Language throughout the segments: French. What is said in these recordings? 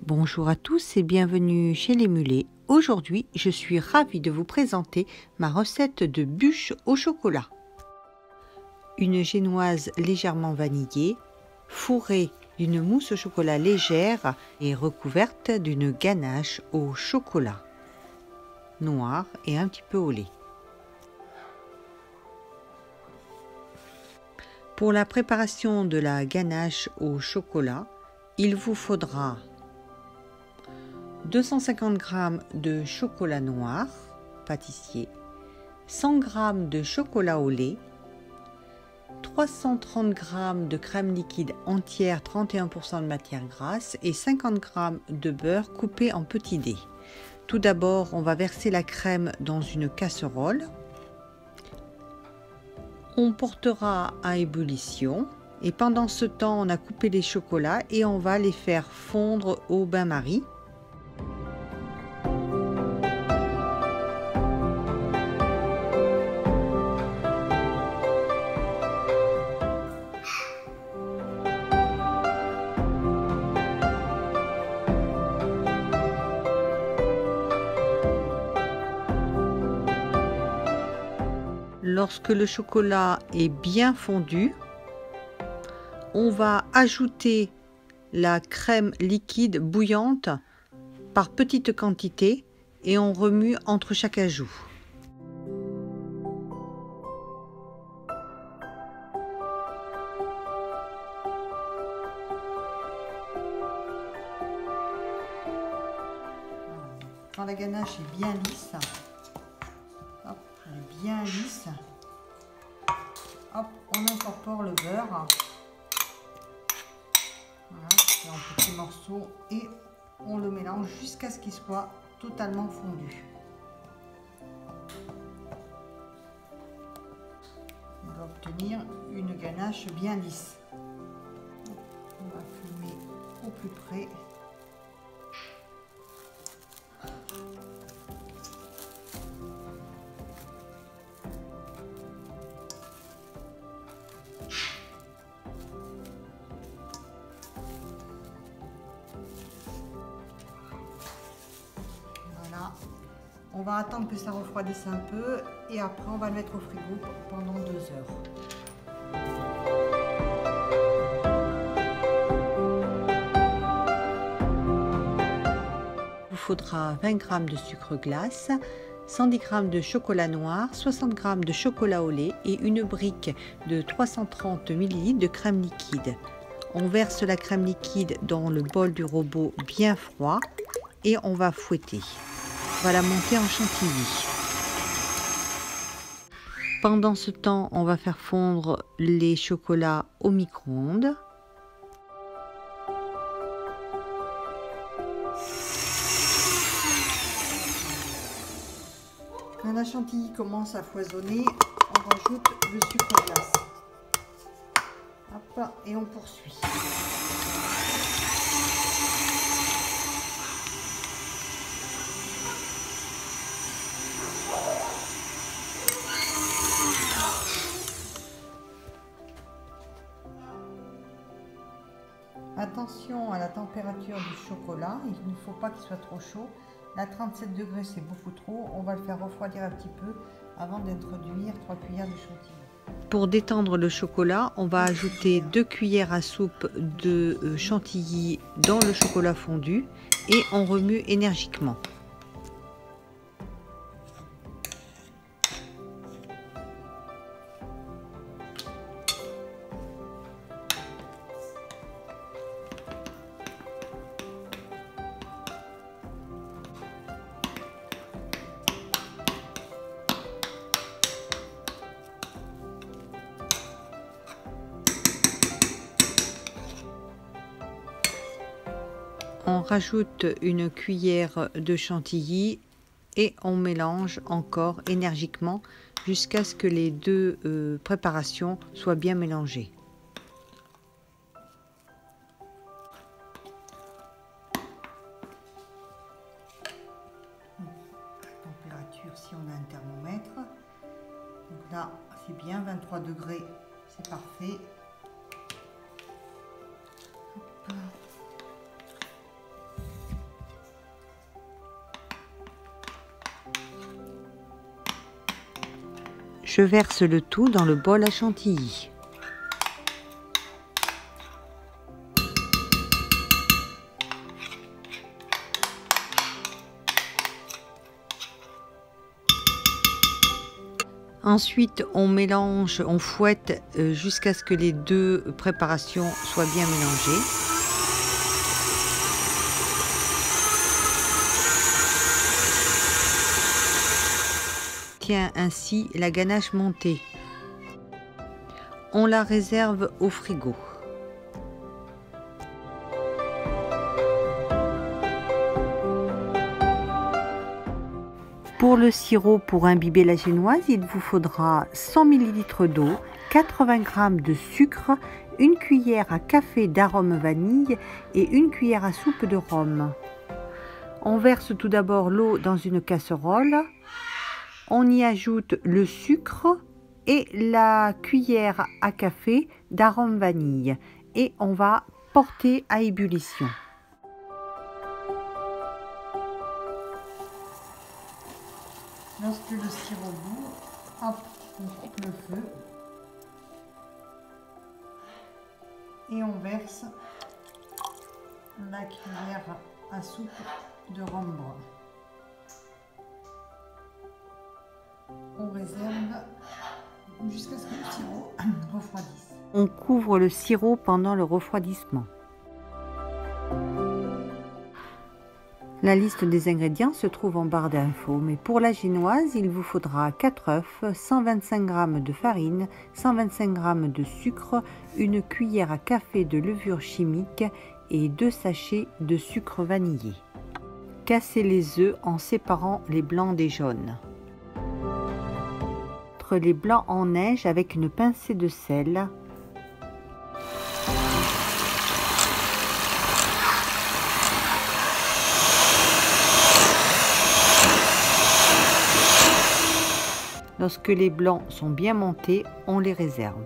Bonjour à tous et bienvenue chez Les Mulets. Aujourd'hui, je suis ravie de vous présenter ma recette de bûche au chocolat. Une génoise légèrement vanillée, fourrée d'une mousse au chocolat légère et recouverte d'une ganache au chocolat noir et un petit peu au lait. Pour la préparation de la ganache au chocolat, il vous faudra 250 g de chocolat noir pâtissier, 100 g de chocolat au lait, 330 g de crème liquide entière 31% de matière grasse et 50 g de beurre coupé en petits dés. Tout d'abord, on va verser la crème dans une casserole. On portera à ébullition et pendant ce temps, on a coupé les chocolats et on va les faire fondre au bain-marie. Lorsque le chocolat est bien fondu, on va ajouter la crème liquide bouillante par petites quantités et on remue entre chaque ajout. Quand la ganache est bien lisse, hop, elle est bien lisse, hop, on incorpore le beurre, voilà, en petits morceaux et on le mélange jusqu'à ce qu'il soit totalement fondu. On va obtenir une ganache bien lisse. On va fumer au plus près. On va attendre que ça refroidisse un peu et après on va le mettre au frigo pendant 2 heures. Il vous faudra 20 g de sucre glace, 110 g de chocolat noir, 60 g de chocolat au lait et une brique de 330 ml de crème liquide. On verse la crème liquide dans le bol du robot bien froid et on va fouetter. On va la monter en chantilly. Pendant ce temps, on va faire fondre les chocolats au micro-ondes. Quand la chantilly commence à foisonner, on rajoute le sucre glace. Hop, et on poursuit. Attention à la température du chocolat, il ne faut pas qu'il soit trop chaud. Là, 37 degrés, c'est beaucoup trop. On va le faire refroidir un petit peu avant d'introduire 3 cuillères de chantilly. Pour détendre le chocolat, on va ajouter 2 cuillères à soupe de chantilly dans le chocolat fondu et on remue énergiquement. On rajoute une cuillère de chantilly et on mélange encore énergiquement jusqu'à ce que les deux préparations soient bien mélangées. Température si on a un thermomètre. Donc là c'est bien 23 degrés, c'est parfait. Hop. Je verse le tout dans le bol à chantilly. Ensuite, on mélange, on fouette jusqu'à ce que les deux préparations soient bien mélangées. Tient ainsi la ganache montée. On la réserve au frigo. Pour le sirop pour imbiber la génoise, il vous faudra 100 ml d'eau, 80 g de sucre, une cuillère à café d'arôme vanille et une cuillère à soupe de rhum. On verse tout d'abord l'eau dans une casserole. On y ajoute le sucre et la cuillère à café d'arôme vanille et on va porter à ébullition. Lorsque le sirop bout, hop, on coupe le feu et on verse la cuillère à soupe de rhum brun. On réserve jusqu'à ce que le sirop refroidisse. On couvre le sirop pendant le refroidissement. La liste des ingrédients se trouve en barre d'infos, mais pour la génoise, il vous faudra 4 œufs, 125 g de farine, 125 g de sucre, une cuillère à café de levure chimique et 2 sachets de sucre vanillé. Cassez les œufs en séparant les blancs des jaunes. Entre les blancs en neige avec une pincée de sel. Lorsque les blancs sont bien montés, on les réserve.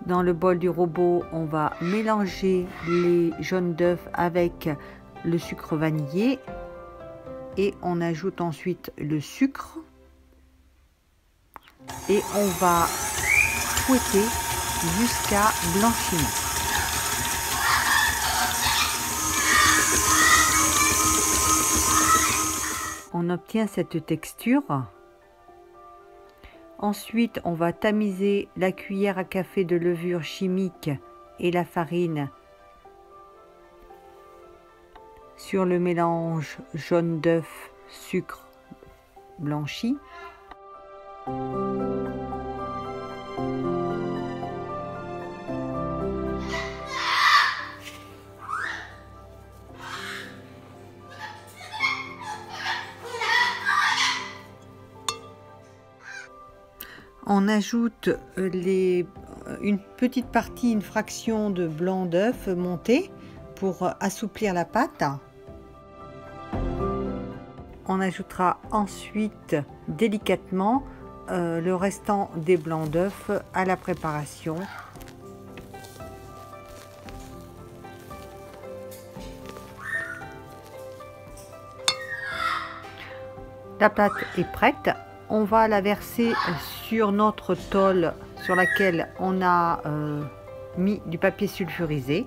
Dans le bol du robot, on va mélanger les jaunes d'œufs avec le sucre vanillé et on ajoute ensuite le sucre et on va fouetter jusqu'à blanchiment. On obtient cette texture. Ensuite, on va tamiser la cuillère à café de levure chimique et la farine sur le mélange jaune d'œuf, sucre blanchi. On ajoute une petite partie, une fraction de blanc d'œuf monté pour assouplir la pâte. On ajoutera ensuite délicatement le restant des blancs d'œuf à la préparation. La pâte est prête. On va la verser sur notre tôle sur laquelle on a mis du papier sulfurisé.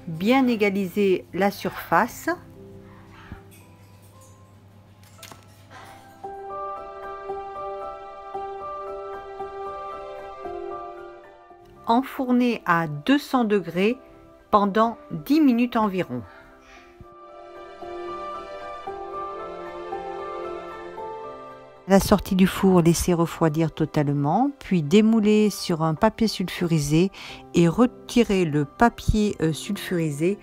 Bien égaliser la surface. Enfourner à 200 degrés pendant 10 minutes environ. À la sortie du four, laissez refroidir totalement, puis démouler sur un papier sulfurisé et retirer le papier sulfurisé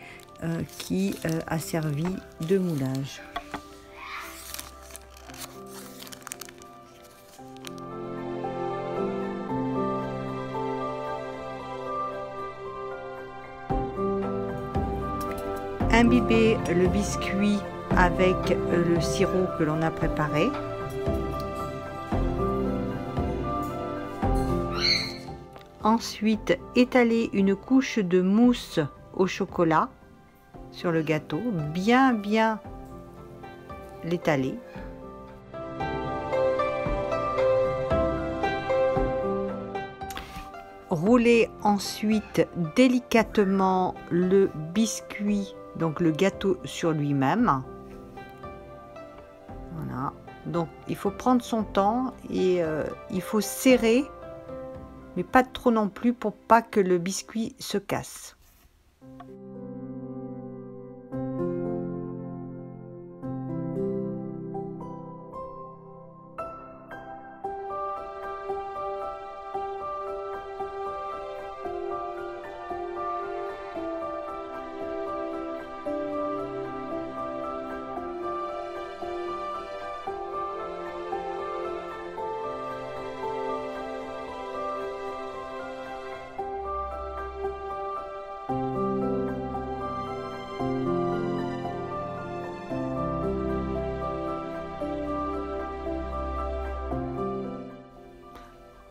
qui a servi de moulage. Imbibez le biscuit avec le sirop que l'on a préparé. Ensuite, étaler une couche de mousse au chocolat sur le gâteau, bien l'étaler. Rouler ensuite délicatement le biscuit, donc le gâteau sur lui-même. Voilà, donc il faut prendre son temps et il faut serrer, mais pas trop non plus pour pas que le biscuit se casse.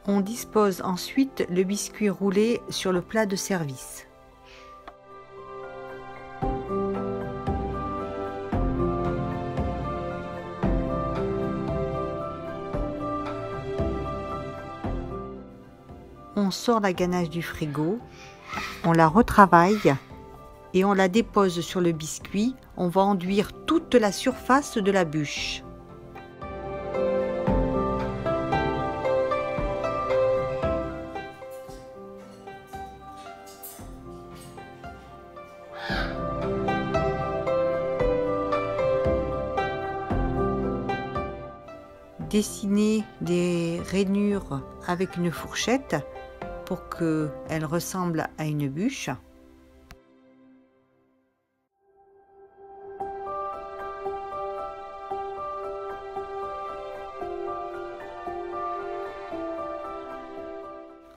On dispose ensuite le biscuit roulé sur le plat de service. On sort la ganache du frigo, on la retravaille et on la dépose sur le biscuit. On va enduire toute la surface de la bûche. Dessiner des rainures avec une fourchette pour qu'elle ressemble à une bûche.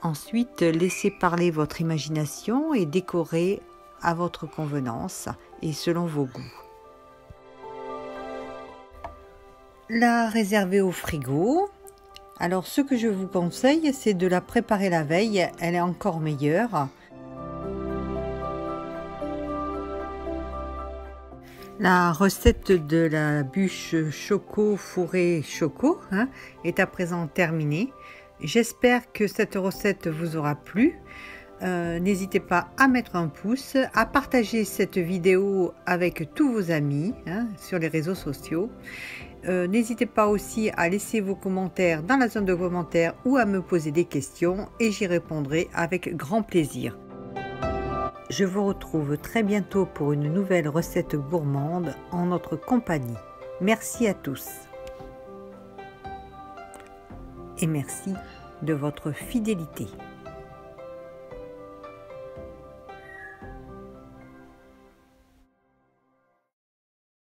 Ensuite, laissez parler votre imagination et décorez à votre convenance et selon vos goûts. La réserver au frigo. Alors ce que je vous conseille, c'est de la préparer la veille, elle est encore meilleure. La recette de la bûche choco fourrée choco est à présent terminée. J'espère que cette recette vous aura plu. N'hésitez pas à mettre un pouce, à partager cette vidéo avec tous vos amis sur les réseaux sociaux. N'hésitez pas aussi à laisser vos commentaires dans la zone de commentaires ou à me poser des questions et j'y répondrai avec grand plaisir. Je vous retrouve très bientôt pour une nouvelle recette gourmande en notre compagnie. Merci à tous et merci de votre fidélité.